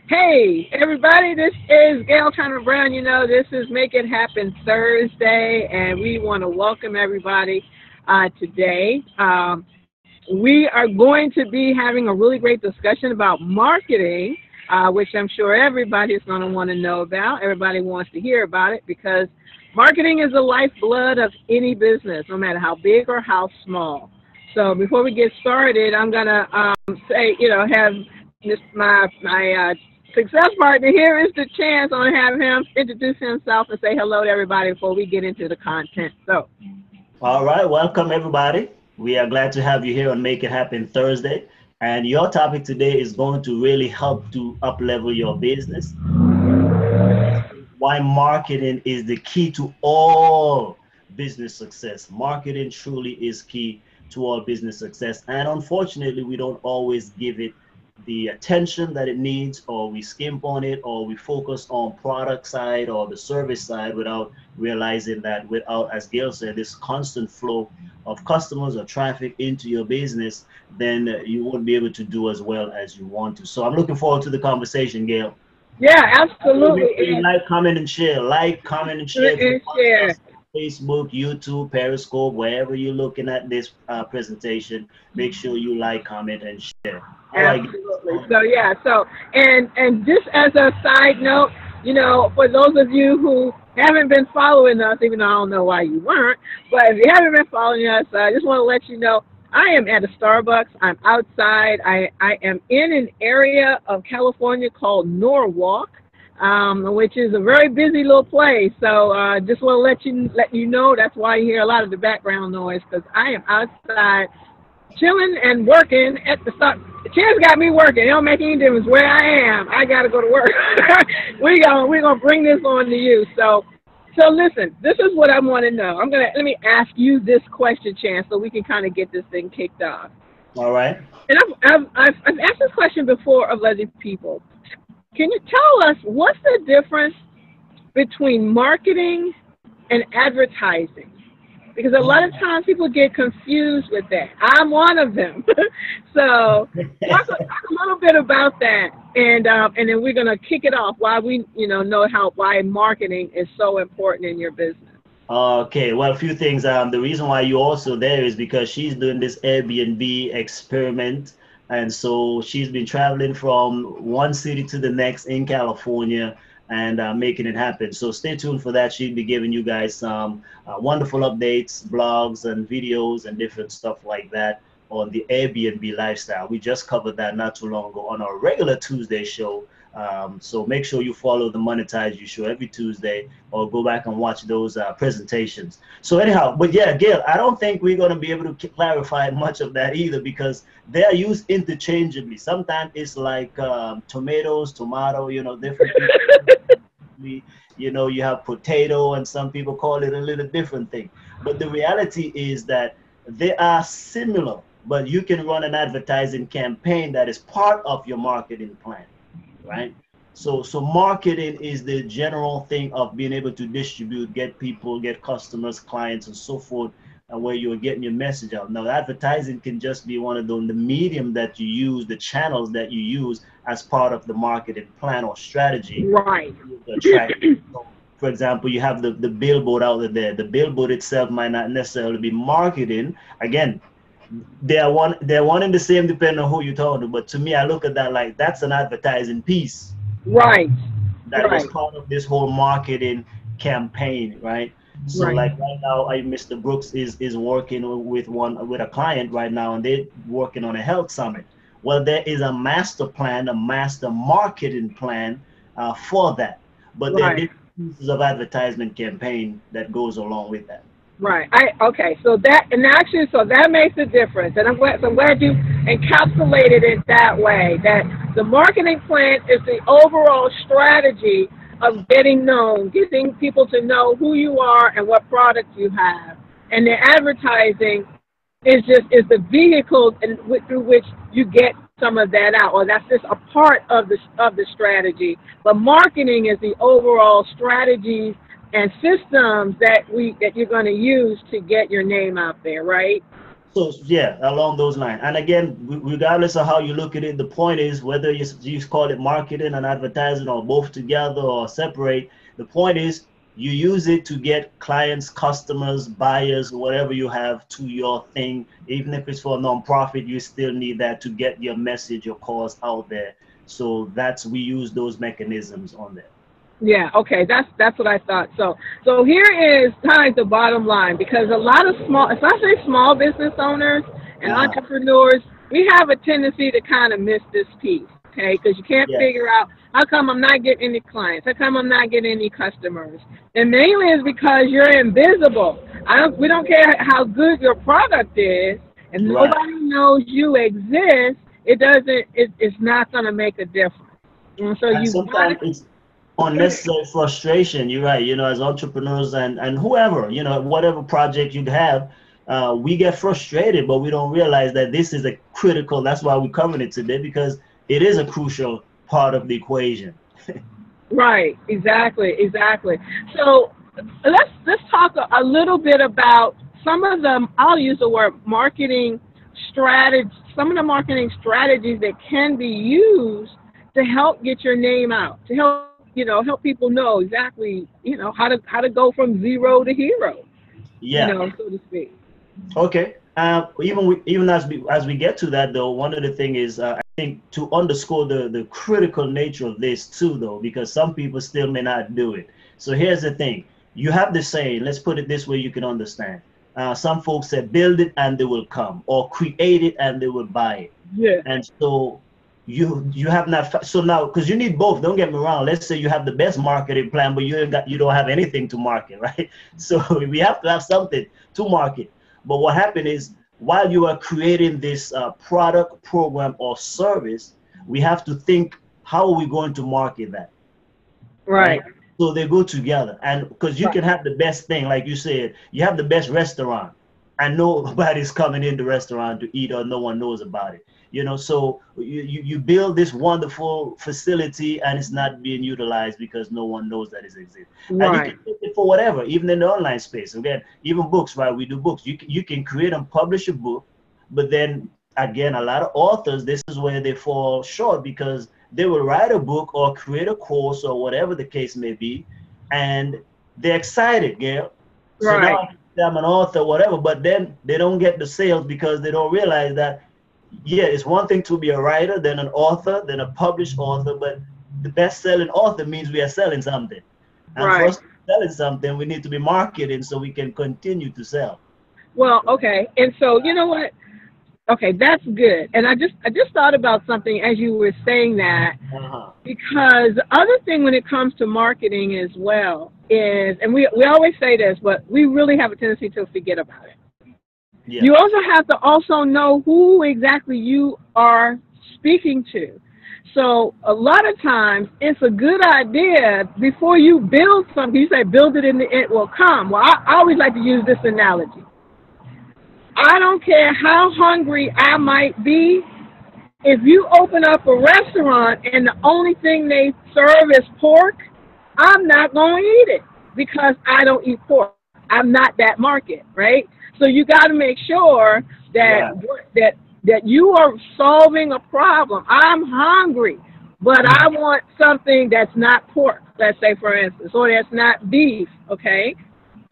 Hey, everybody, this is Gail Turner Brown. This is Make It Happen Thursday, and we want to welcome everybody today. We are going to be having a really great discussion about marketing, which I'm sure everybody is going to want to know about. Everybody wants to hear about it because marketing is the lifeblood of any business, no matter how big or how small. So before we get started, I'm going to have my success partner here is the chance. I want to have him introduce himself and say hello to everybody before we get into the content. So, All right, welcome everybody. We are glad to have you here on Make It Happen Thursday. And your topic today is going to really help to up level your business. Why marketing is the key to all business success. Marketing truly is key to all business success. And unfortunately, we don't always give it the attention that it needs, or we skimp on it, or we focus on product side or the service side without realizing that without, as Gail said, this constant flow of customers or traffic into your business, then you won't be able to do as well as you want to. So I'm looking forward to the conversation, Gail. yeah, Make absolutely. sure you like, comment, and share. Like, comment, and share. If you're And watching share. us on Facebook, YouTube, Periscope, wherever you're looking at this presentation, make sure you like, comment, and share. All right. Absolutely. So just as a side note, for those of you who haven't been following us, even though I don't know why you weren't, but if you haven't been following us, I just want to let you know I am at a Starbucks. I'm outside. I am in an area of California called Norwalk, which is a very busy little place. So just want to let you know that's why you hear a lot of the background noise because I am outside chilling and working at the start. The kids got me working. It don't make any difference where I am. I gotta go to work. We're gonna bring this on to you. So listen. This is what I want to know. Let me ask you this question, Chance, so we can kind of get this thing kicked off. All right. And I've asked this question before of other people. Can you tell us what's the difference between marketing and advertising? Because a lot of times people get confused with that. I'm one of them. So talk a little bit about that, and then we're gonna kick it off. Why we know how why marketing is so important in your business. Okay, well, a few things. The reason why you're also there is because she's doing this Airbnb experiment, and so she's been traveling from one city to the next in California and making it happen. So stay tuned for that. She'll be giving you guys some wonderful updates, blogs, and videos, and different stuff like that on the Airbnb lifestyle. We just covered that not too long ago on our regular Tuesday show. So make sure you follow the Monetize You show every Tuesday, or go back and watch those presentations. So anyhow, but yeah, Gail, I don't think we're going to be able to clarify much of that either because they are used interchangeably. Sometimes it's like tomatoes, tomato, different people. You have potato, and some people call it a little different thing. But the reality is that they are similar, but you can run an advertising campaign that is part of your marketing plan, right? So marketing is the general thing of being able to distribute, get people, get customers, clients, and so forth, and where you're getting your message out. Now, advertising can just be one of the medium that you use, the channels that you use as part of the marketing plan or strategy Right. to attract. So, for example, you have the billboard out there. The billboard itself might not necessarily be marketing. Again, they're one and the same depending on who you're talking to. But to me, I look at that like that's an advertising piece Right. that was Right. part of this whole marketing campaign, right? So Right. like right now, Mr. Brooks is working with a client right now, and they're working on a health summit. Well, there is a master plan, a master marketing plan for that, but there are Right. different pieces of advertisement campaign that goes along with that. Right. Okay. So that makes a difference, and I'm glad you encapsulated it that way. That the marketing plan is the overall strategy of getting known, getting people to know who you are and what products you have, and the advertising is the vehicle through which you get some of that out, or that's just a part of the strategy. But marketing is the overall strategies and systems that you're going to use to get your name out there, right? So yeah, along those lines. And again, regardless of how you look at it, the point is whether you call it marketing and advertising or both together or separate. The point is you use it to get clients, customers, buyers, whatever you have to your thing. Even if it's for a nonprofit, you still need that to get your message, your cause out there. So we use those mechanisms on there. Yeah, okay, that's what I thought. So here is kind of the bottom line, because a lot of small, especially small business owners and Uh-huh. entrepreneurs, we have a tendency to kind of miss this piece, okay? Because you can't Yeah. figure out how come I'm not getting any clients, how come I'm not getting any customers, and mainly is because you're invisible. We don't care how good your product is, and Right. nobody knows you exist. It's not going to make a difference. And so And you got sometimes it's unnecessary frustration. You're right. As entrepreneurs and whoever, whatever project you have, we get frustrated, but we don't realize that this is a critical. That's why we're covering it today, because it is a crucial part of the equation. Right, exactly. So let's talk a little bit about some of the, I'll use the word marketing strategy, some of the marketing strategies that can be used to help get your name out, to help people know exactly, how to go from zero to hero, Yeah. so to speak. Okay. Even as we get to that though, one of the thing is I think to underscore the critical nature of this too though, because some people still may not do it. So here's the thing: you have the saying. Let's put it this way, you can understand. Some folks say, "Build it and they will come," or "Create it and they will buy it." Yeah. And so you have not so now, because you need both. Don't get me wrong. Let's say you have the best marketing plan, but you don't have anything to market, right? So we have to have something to market. But what happened is, while you are creating this product, program, or service, we have to think, how are we going to market that, Right. right? So they go together. And because you Right. can have the best thing, like you said, you have the best restaurant, and nobody's coming in the restaurant to eat, or no one knows about it. So you build this wonderful facility and it's not being utilized because no one knows that it exists. And you can Right. use it for whatever, even in the online space. Again, even books, right? We do books. You can create and publish a book, but then again, a lot of authors, this is where they fall short, because they will write a book or create a course or whatever the case may be, and they're excited, Gail. So Right. now I'm an author, whatever, but then they don't get the sales because they don't realize that, yeah, it's one thing to be a writer, then an author, then a published author, but the best-selling author means we are selling something. And for Right. us to be selling something, we need to be marketing so we can continue to sell. Well, okay. And so, you know what? Okay, that's good. And I just thought about something as you were saying that, Uh-huh. because the other thing when it comes to marketing as well is, and we always say this, but we really have a tendency to forget about it. Yeah. You also have to also know who exactly you are speaking to. So a lot of times it's a good idea before you build something. You say build it and it will come. Well, I always like to use this analogy. I don't care how hungry I might be. If you open up a restaurant and the only thing they serve is pork, I'm not going to eat it because I don't eat pork. I'm not that market, right? So you got to make sure that Right. that you are solving a problem. I'm hungry, but I want something that's not pork, let's say for instance, or that's not beef, okay?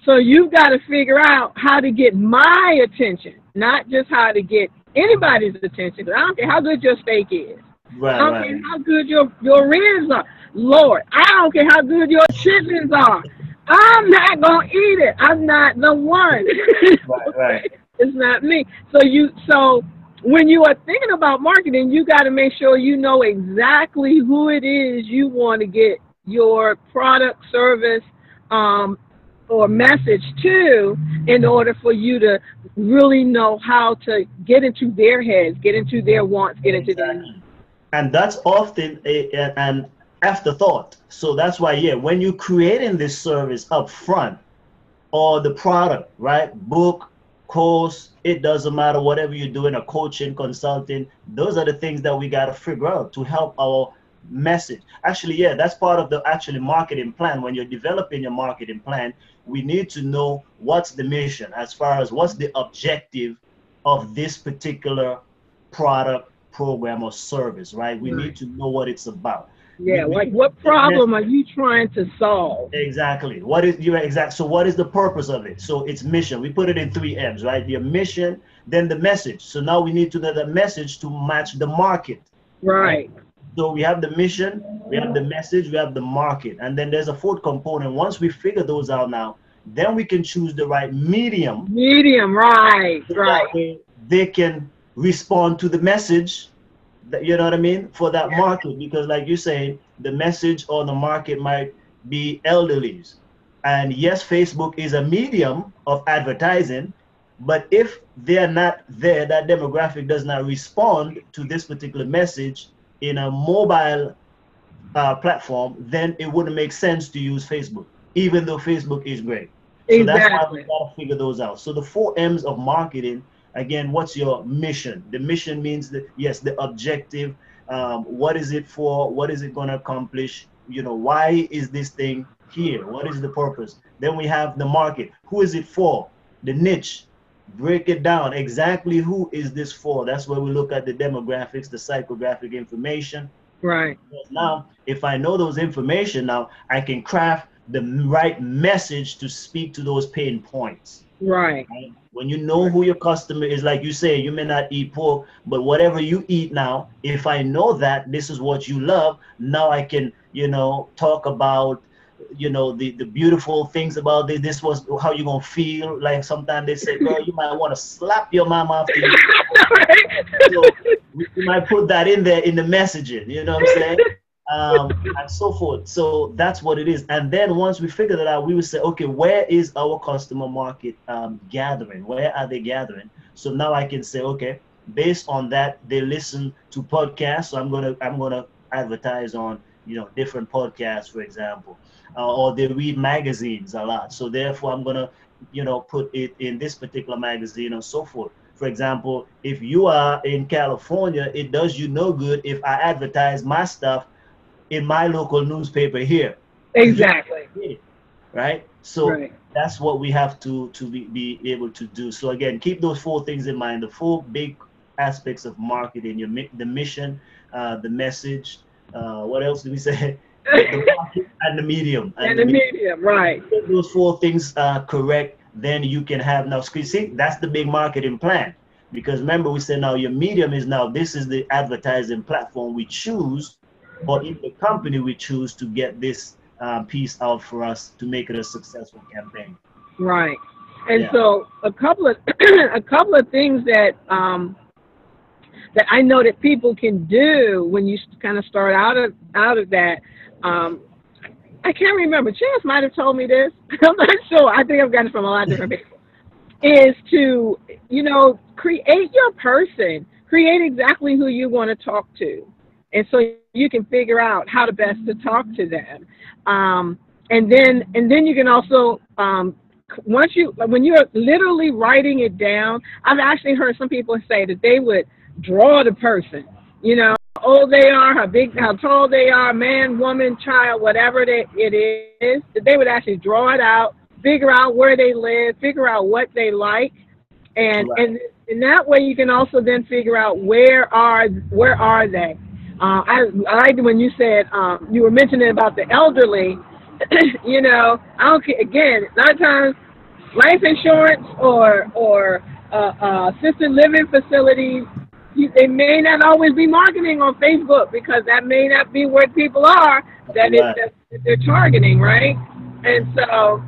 So you've got to figure out how to get my attention, not just how to get anybody's attention. 'Cause I don't care how good your steak is. I Right, don't right, care how good your ribs are. Lord, I don't care how good your chitlins are. I'm not going to eat it. I'm not the one. right, right. It's not me. So when you are thinking about marketing, you got to make sure you know exactly who it is you want to get your product, service, um, or message to, in order for you to really know how to get into their heads, get into their wants, get into their needs. Exactly. And that's often an afterthought. So that's why, yeah, when you're creating this service up front, or the product, right? Book, course, it doesn't matter, whatever you're doing, a coaching, consulting, those are the things that we got to figure out to help our message. Actually, yeah, that's part of the actually marketing plan. When you're developing your marketing plan, we need to know what's the mission, as far as what's the objective of this particular product, program, or service, right? We need to know what it's about. Yeah, like what problem are you trying to solve? Exactly. What is your exact? So what is the purpose of it? So it's mission. We put it in 3 M's, right? Your mission, then the message. So now we need to know the message to match the market. Right. So we have the mission, we have the message, we have the market, and then there's a 4th component. Once we figure those out now, then we can choose the right medium. Medium, right, So right. that way they can respond to the message, that, you know what I mean, for that market. Because like you say, the message or the market might be elderlies. And yes, Facebook is a medium of advertising, but if they're not there, that demographic does not respond to this particular message in a mobile platform, then it wouldn't make sense to use Facebook, even though Facebook is great. So that's why we gotta figure those out. So the 4 M's of marketing, again, what's your mission? The mission means that, yes, the objective, what is it for? What is it gonna accomplish? You know, why is this thing here? What is the purpose? Then we have the market. Who is it for? The niche. Break it down. Exactly who is this for? That's where we look at the demographics, the psychographic information. Right. Because now, if I know those information, now I can craft the right message to speak to those pain points. Right. When you know who your customer is, like you say, you may not eat pork, but whatever you eat now, if I know that this is what you love, now I can, you know, talk about, you know, the beautiful things about this. This was how you're gonna feel. Like sometimes they say, girl, you might want to slap your mom after you. So we might put that in there in the messaging, you know what I'm saying? And so forth. So that's what it is. And then once we figure that out, we would say, okay, where is our customer market gathering? Where are they gathering? So now I can say, okay, based on that, they listen to podcasts. So I'm gonna advertise on, you know, different podcasts, for example, or they read magazines a lot. So therefore, I'm gonna, you know, put it in this particular magazine and so forth. For example, if you are in California, it does you no good if I advertise my stuff in my local newspaper here. Exactly. Right? So that's what we have to be able to do. So again, keep those 4 things in mind. The 4 big aspects of marketing: the mission, the message. What else did we say? The market and the medium. And the medium, right. If those 4 things are correct, then you can have now. See, that's the big marketing plan. Because remember, we said now your medium is now, this is the advertising platform we choose, or in the company we choose to get this piece out for us to make it a successful campaign. Right. And so a couple of things that that I know that people can do when you kind of start out of that. I can't remember. Chance might have told me this. I'm not sure. I think I've gotten it from a lot of different people. Is to, you know, create your person, create exactly who you want to talk to, and so you can figure out how to best to talk to them. And then you can also when you're literally writing it down. I've actually heard some people say that they would draw the person, you know, how old they are, how tall they are, man, woman, child, whatever it is, that they would actually draw it out, figure out where they live, figure out what they like, and that way you can also then figure out where are they. I liked when you said you were mentioning about the elderly. You know, I don't care. Again, a lot of times, life insurance or assisted living facilities, they may not always be marketing on Facebook because that may not be where people are that they're targeting, right? And so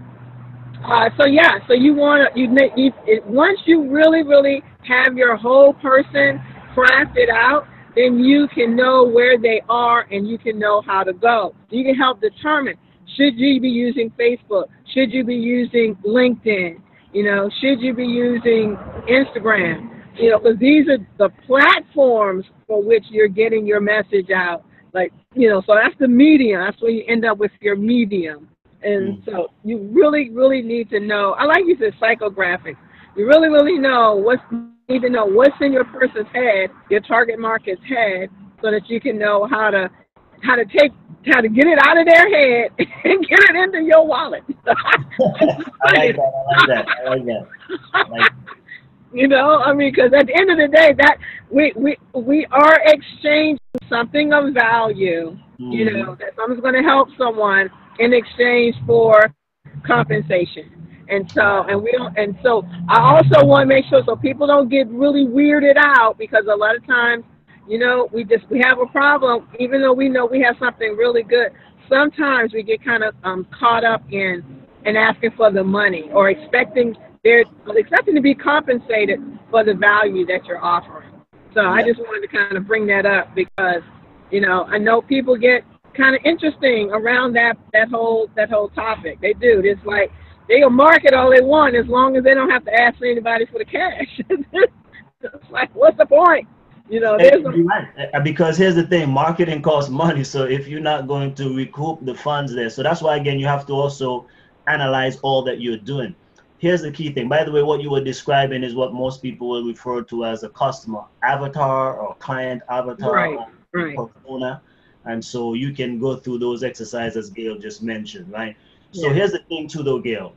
you want to once you really have your whole person crafted out, then you can know where they are and you can know how to go. You can help determine, should you be using Facebook? Should you be using LinkedIn? You know, should you be using Instagram? You know, because these are the platforms for which you're getting your message out. Like, you know, so that's the medium. That's where you end up with your medium. And so you really need to know. I like you said psychographics. You really need to know what's in your person's head, your target market's head, so that you can know how to get it out of their head and get it into your wallet. I like that. You know, I mean, because at the end of the day, that we are exchanging something of value. You Hmm. know, that someone's going to help someone in exchange for compensation. And so, Right. and we don't, and so I also want to make sure so people don't get really weirded out because a lot of times, you know, we have a problem, even though we know we have something really good. Sometimes we get kind of caught up in asking for the money or they're expecting to be compensated for the value that you're offering. So I Yeah. just wanted to kind of bring that up because, you know, I know people get kind of interesting around that whole topic. They do. It's like they'll market all they want as long as they don't have to ask anybody for the cash. It's like, what's the point? You know, there's a You're right. Because here's the thing, marketing costs money. So if you're not going to recoup the funds there, so that's why again you have to also analyze all that you're doing. Here's the key thing. By the way, what you were describing is what most people will refer to as a customer avatar or client avatar right, or right, persona. And so you can go through those exercises Gail just mentioned, right? So yeah, here's the thing too though, Gail.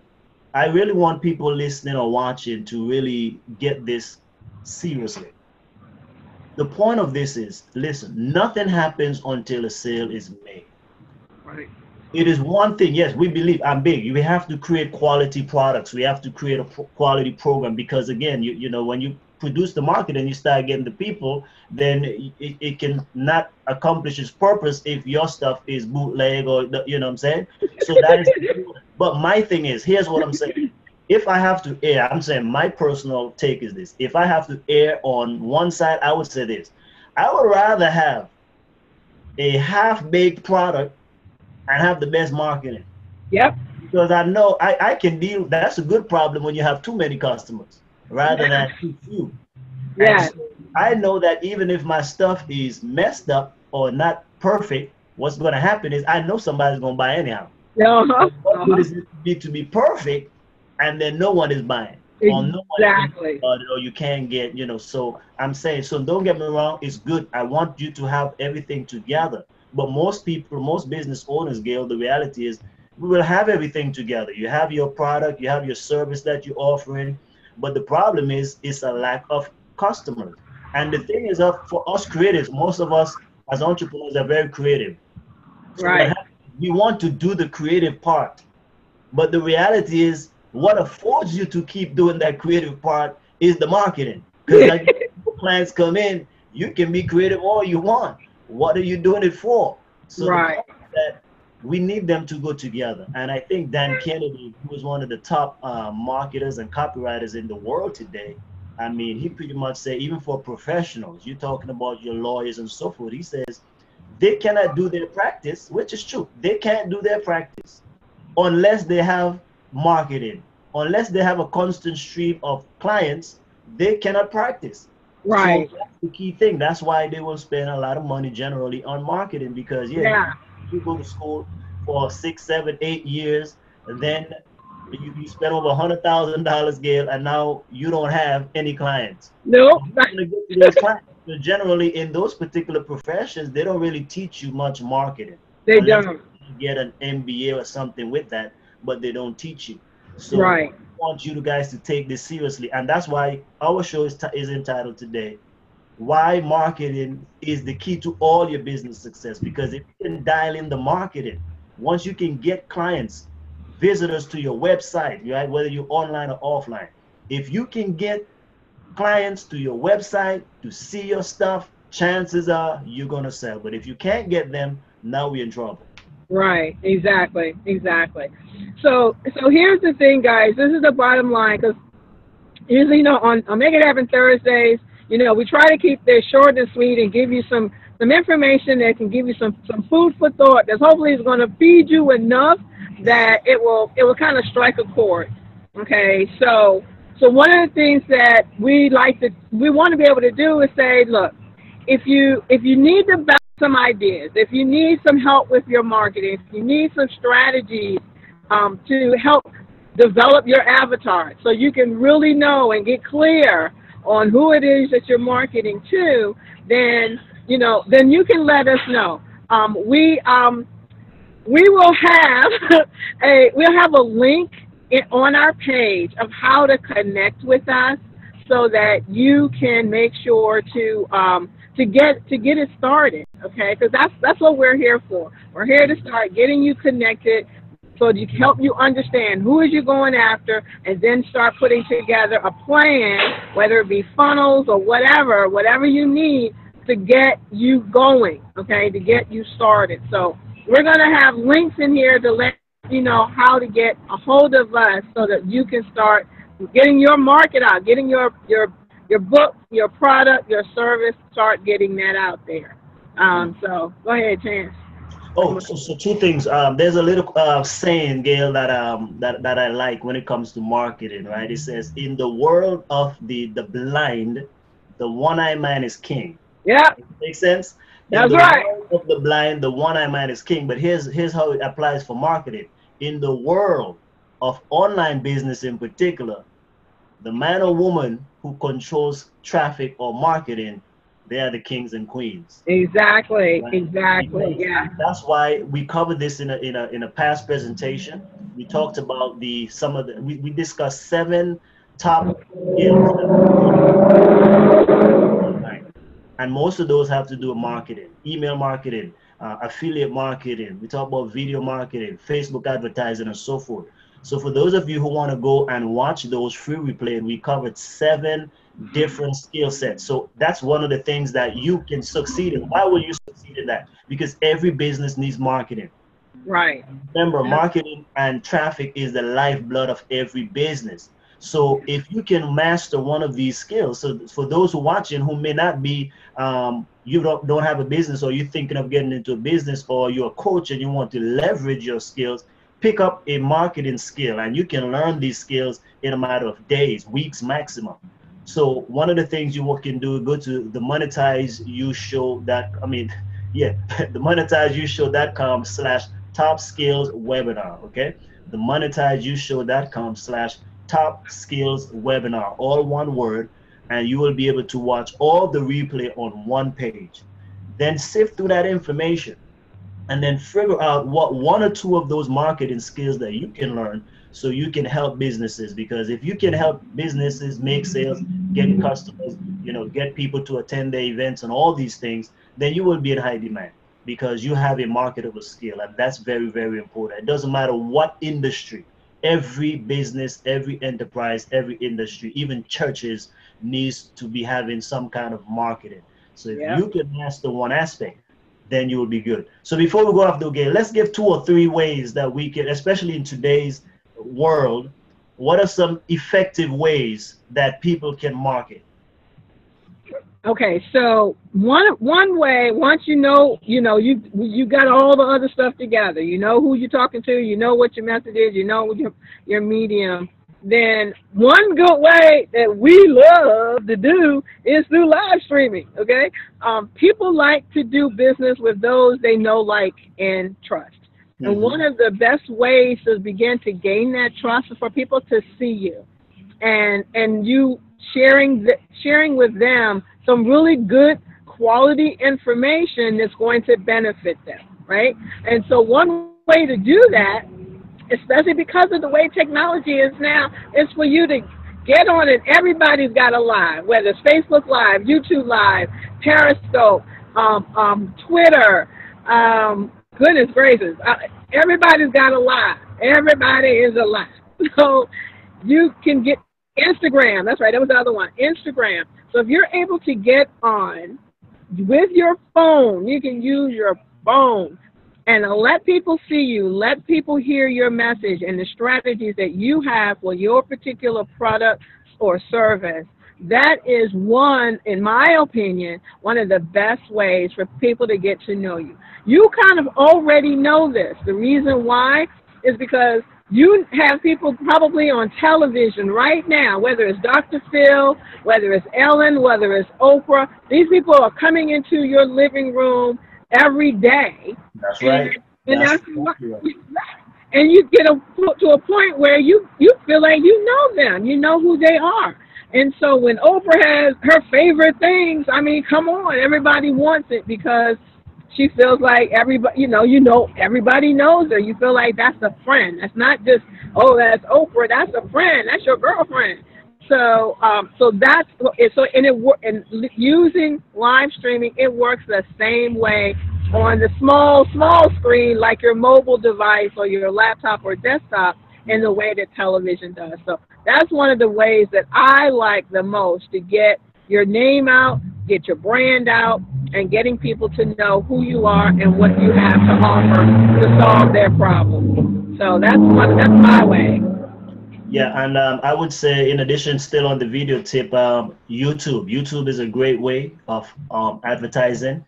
I really want people listening or watching to really get this seriously. The point of this is, listen, nothing happens until a sale is made. right, It is one thing, yes, we believe I'm big. We have to create quality products. We have to create a quality program because again, you know, when you produce the market and you start getting the people, then it can not accomplish its purpose if your stuff is bootleg or you know what I'm saying. So that is, but my thing is, here's what I'm saying. If I have to err, I'm saying my personal take is this. If I have to err on one side, I would say this. I would rather have a half-baked product and have the best marketing. yep, Because I know I can deal, that's a good problem when you have too many customers rather yeah, than too few. And yeah, so I know that even if my stuff is messed up or not perfect, what's going to happen is I know somebody's going to buy anyhow. uh-huh, But what good uh-huh, is it to be perfect and then no one is buying or no one is even exactly, about it or you can't get, you know. So I'm saying, so don't get me wrong, it's good. I want you to have everything together. But most people, most business owners, Gail, the reality is we will have everything together. You have your product, you have your service that you're offering, but the problem is it's a lack of customers. And the thing is, for us creatives, most of us as entrepreneurs are very creative. So what right, happens? We want to do the creative part, but the reality is, what affords you to keep doing that creative part is the marketing. Because like clients come in, you can be creative all you want. What are you doing it for? So the right, point is that we need them to go together. And I think Dan Kennedy, who is one of the top marketers and copywriters in the world today, I mean, he pretty much said, even for professionals, you're talking about your lawyers and so forth, he says they cannot do their practice, which is true. They can't do their practice unless they have marketing, unless they have a constant stream of clients, they cannot practice. So right, that's the key thing. That's why they will spend a lot of money generally on marketing because yeah, yeah. you go to school for 6, 7, 8 years, and then you spend over $100,000, Gail, and now you don't have any clients. So Nope, you're gonna get to those clients. So generally, in those particular professions, they don't really teach you much marketing they unless don't. you get an MBA or something with that, but they don't teach you. So Right, I want you guys to take this seriously, and that's why our show is entitled today, "Why Marketing is the Key to All Your Business Success." Because if you can dial in the marketing, once you can get clients, visitors to your website, right, whether you're online or offline, if you can get clients to your website to see your stuff, chances are you're gonna sell. But if you can't get them, now we're in trouble. right, exactly, exactly. So here's the thing, guys. This is the bottom line, because usually, you know, on Make It Happen Thursdays, you know, we try to keep this short and sweet and give you some information that can give you some food for thought. That hopefully is going to feed you enough that it will kind of strike a chord. Okay, so one of the things that we want to be able to do is say, look, if you need to bounce some ideas, if you need some help with your marketing, if you need some strategies to help develop your avatar so you can really know and get clear on who it is that you're marketing to, then then you can let us know. We will have we'll have a link on our page of how to connect with us. so that you can make sure to get it started, okay? Because that's what we're here for. We're here to start getting you connected, so to help you understand who is you going after, and then start putting together a plan, whether it be funnels or whatever you need to get you going, okay, to get you started. So we're going to have links in here to let you know how to get a hold of us so that you can start getting your market out, getting your book, your product, your service, start getting that out there. So go ahead, Chance. Oh, so two things. There's a little saying, Gail, that I like when it comes to marketing, right? It says, "In the world of the blind, the one-eyed man is king." Yeah, Makes sense? In that's the right. world of the blind, the one-eyed man is king. But here's how it applies for marketing. In the world of online business in particular, the man or woman who controls traffic or marketing, they are the kings and queens. Exactly, Right? exactly. Because Yeah. that's why we covered this in a past presentation. We talked about we discussed 7 top skills that online. And most of those have to do with marketing, email marketing, affiliate marketing. We talk about video marketing, Facebook advertising, and so forth. So for those of you who want to go and watch those free replay, we covered 7 different skill sets. So that's one of the things that you can succeed in. Why will you succeed in that? Because every business needs marketing. Right. Remember, marketing and traffic is the lifeblood of every business. So if you can master one of these skills, so for those who are watching who may not be, you don't have a business, or you're thinking of getting into a business, or you're a coach and you want to leverage your skills, pick up a marketing skill, and you can learn these skills in a matter of days, weeks maximum. So one of the things you can do, go to the monetize you show that, I mean, yeah, the monetizeyouShow.com/top skills webinar. Okay, the monetizeyouShow.com/top skills webinar, all one word, and you will be able to watch all the replay on one page. Then sift through that information and then figure out what 1 or 2 of those marketing skills that you can learn, so you can help businesses. Because if you can help businesses make sales, get customers, get people to attend their events and all these things, then you will be in high demand because you have a marketable skill. And that's very, very important. It doesn't matter what industry, every business, every enterprise, every industry, even churches needs to be having some kind of marketing. So if Yeah. you can master one aspect, then you will be good. So before we go off the game, let's give 2 or 3 ways that we can, especially in today's world, what are some effective ways that people can market? Okay, so one way, once you got all the other stuff together, you know who you're talking to, you know what your message is, you know your medium, then one good way that we love to do is through live streaming. Okay, people like to do business with those they know, like, and trust. And one of the best ways to begin to gain that trust is for people to see you, and you sharing with them some really good quality information that's going to benefit them, right? And so one way to do that, especially because of the way technology is now, is for you to get on it. Everybody's got a live, whether it's Facebook Live, YouTube Live, Periscope, Twitter, goodness gracious, everybody's got a live. Everybody is alive. So you can get Instagram. That's right. That was the other one. Instagram. So if you're able to get on with your phone, you can use your phone and let people see you, let people hear your message and the strategies that you have for your particular product or service. That is one, in my opinion, one of the best ways for people to get to know you. You kind of already know this. The reason why is because you have people probably on television right now, whether it's Dr. Phil, whether it's Ellen, whether it's Oprah. These people are coming into your living room every day. That's right. And you get to a point where you feel like you know them. You know who they are. And so when Oprah has her favorite things, I mean, come on, everybody wants it because she feels like everybody, everybody knows her. You feel like that's a friend. That's not just, oh, that's Oprah. That's a friend. That's your girlfriend. So that's so, and using live streaming, it works the same way on the small screen, like your mobile device or your laptop or desktop, in the way that television does. So that's one of the ways that I like the most, to get your name out, get your brand out, and getting people to know who you are and what you have to offer to solve their problems. So that's my way. Yeah, and I would say, in addition, still on the video tip, YouTube. YouTube is a great way of advertising.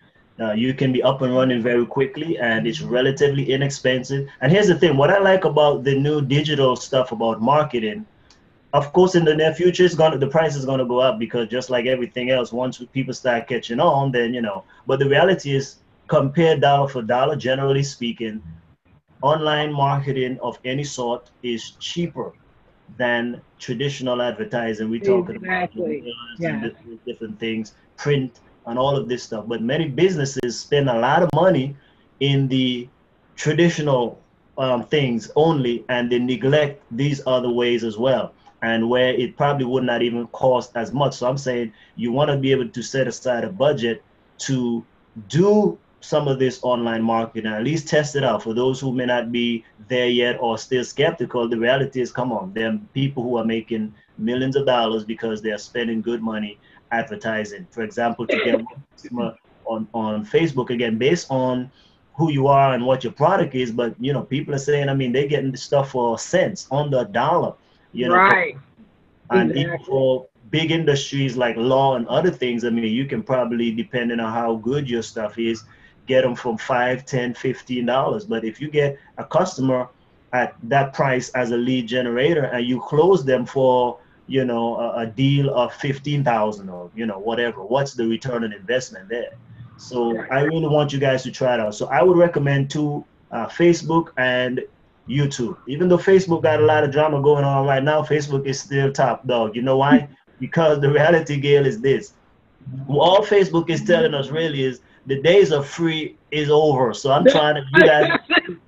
You can be up and running very quickly, and it's relatively inexpensive. And here's the thing: what I like about the new digital stuff about marketing, of course, in the near future, the price is gonna go up, because just like everything else, once people start catching on, then you know. But the reality is, compare dollar for dollar, generally speaking, online marketing of any sort is cheaper than traditional advertising. We're talking about Exactly. and Yes. different things, print, and all of this stuff. But many businesses spend a lot of money in the traditional things only, and they neglect these other ways as well. And where it probably would not even cost as much. So I'm saying you want to be able to set aside a budget to do some of this online marketing, at least test it out. For those who may not be there yet or still skeptical, the reality is, come on, there are people who are making millions of dollars because they are spending good money advertising. For example, to get one customer on Facebook, again, based on who you are and what your product is. But you know, people are saying, I mean, they're getting the stuff for cents, on the dollar, you know. Right. And even Exactly. for big industries like law and other things, I mean, you can probably, depending on how good your stuff is, get them from $5, $10, $15. But if you get a customer at that price as a lead generator, and you close them for, you know, a deal of 15,000, or you know, whatever, what's the return on investment there? So Right. I really want you guys to try it out. So I would recommend Facebook and YouTube. Even though Facebook got a lot of drama going on right now, Facebook is still top dog. You know why? Because the reality, Gail, is this: all Facebook is telling us really is the days of free is over. So I'm trying to, you guys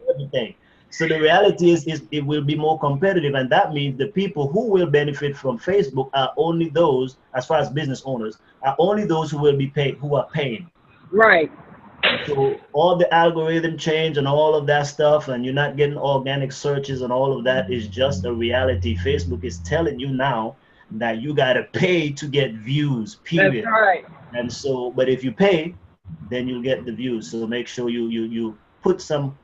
everything. So the reality is it will be more competitive, and that means the people who will benefit from Facebook are only those, as far as business owners, are only those who will be paid, who are paying. Right. So all the algorithm change and all of that stuff, and you're not getting organic searches and all of that, is just a reality. Facebook is telling you now that you gotta pay to get views, That's period. right. And so, but if you pay, then you'll get the views. So make sure you put some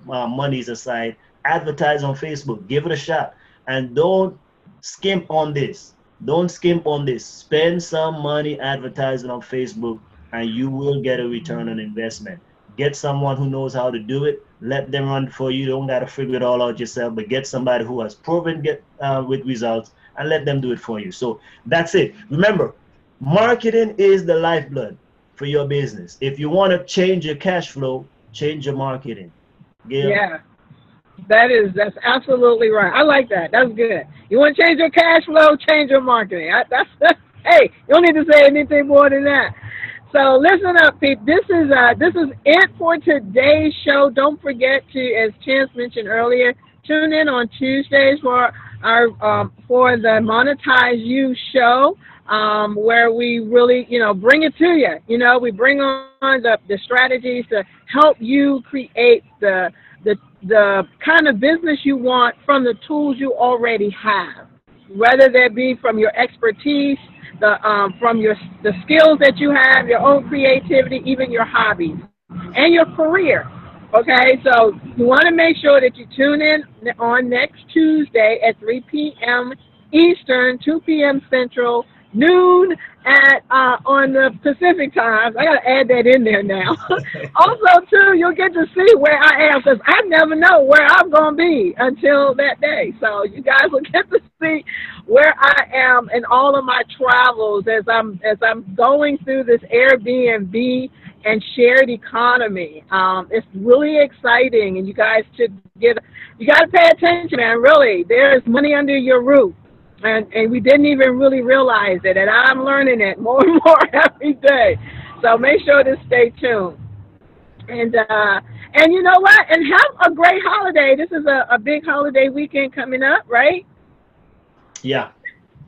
monies aside, advertise on Facebook, give it a shot, and don't skimp on this. Don't skimp on this. Spend some money advertising on Facebook, and you will get a return on investment. Get someone who knows how to do it. Let them run for you. You don't got to figure it all out yourself, but get somebody who has proven get with results, and let them do it for you. So that's it. Remember, marketing is the lifeblood for your business. If you want to change your cash flow, change your marketing. Gail? Yeah. That's absolutely right. I like that. That's good. You want to change your cash flow, change your marketing. That's hey, you don't need to say anything more than that. So listen up, Pete. This is it for today's show. Don't forget to, as Chance mentioned earlier, tune in on Tuesdays for our for the Monetize You show, where we really, bring it to you. We bring on the strategies to help you create the kind of business you want from the tools you already have, whether that be from your expertise, from the skills that you have, your own creativity, even your hobbies, and your career. Okay, so you want to make sure that you tune in on next Tuesday at 3 p.m. Eastern, 2 p.m. Central, noon on the Pacific times. I got to add that in there now. Also, too, you'll get to see where I am, because I never know where I'm going to be until that day. So you guys will get to see where I am in all of my travels as I'm going through this Airbnb and shared economy. It's really exciting, and you guys you got to pay attention, man. Really, there's money under your roof. And we didn't even really realize it, and I'm learning it more and more every day. So make sure to stay tuned. And you know what? And have a great holiday. This is a big holiday weekend coming up, right? Yeah.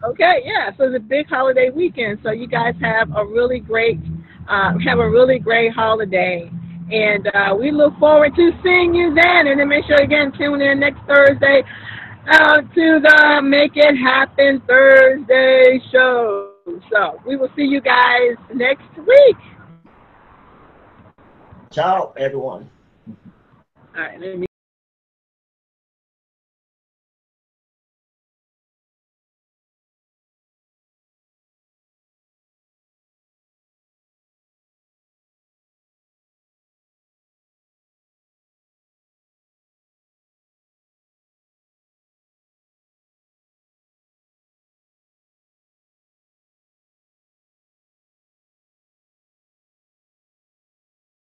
Okay, yeah. So it's a big holiday weekend. So you guys have a really great holiday, and we look forward to seeing you then. And then make sure again tune in next Thursday to the Make It Happen Thursday show. So we will see you guys next week. Ciao, everyone. All right, let me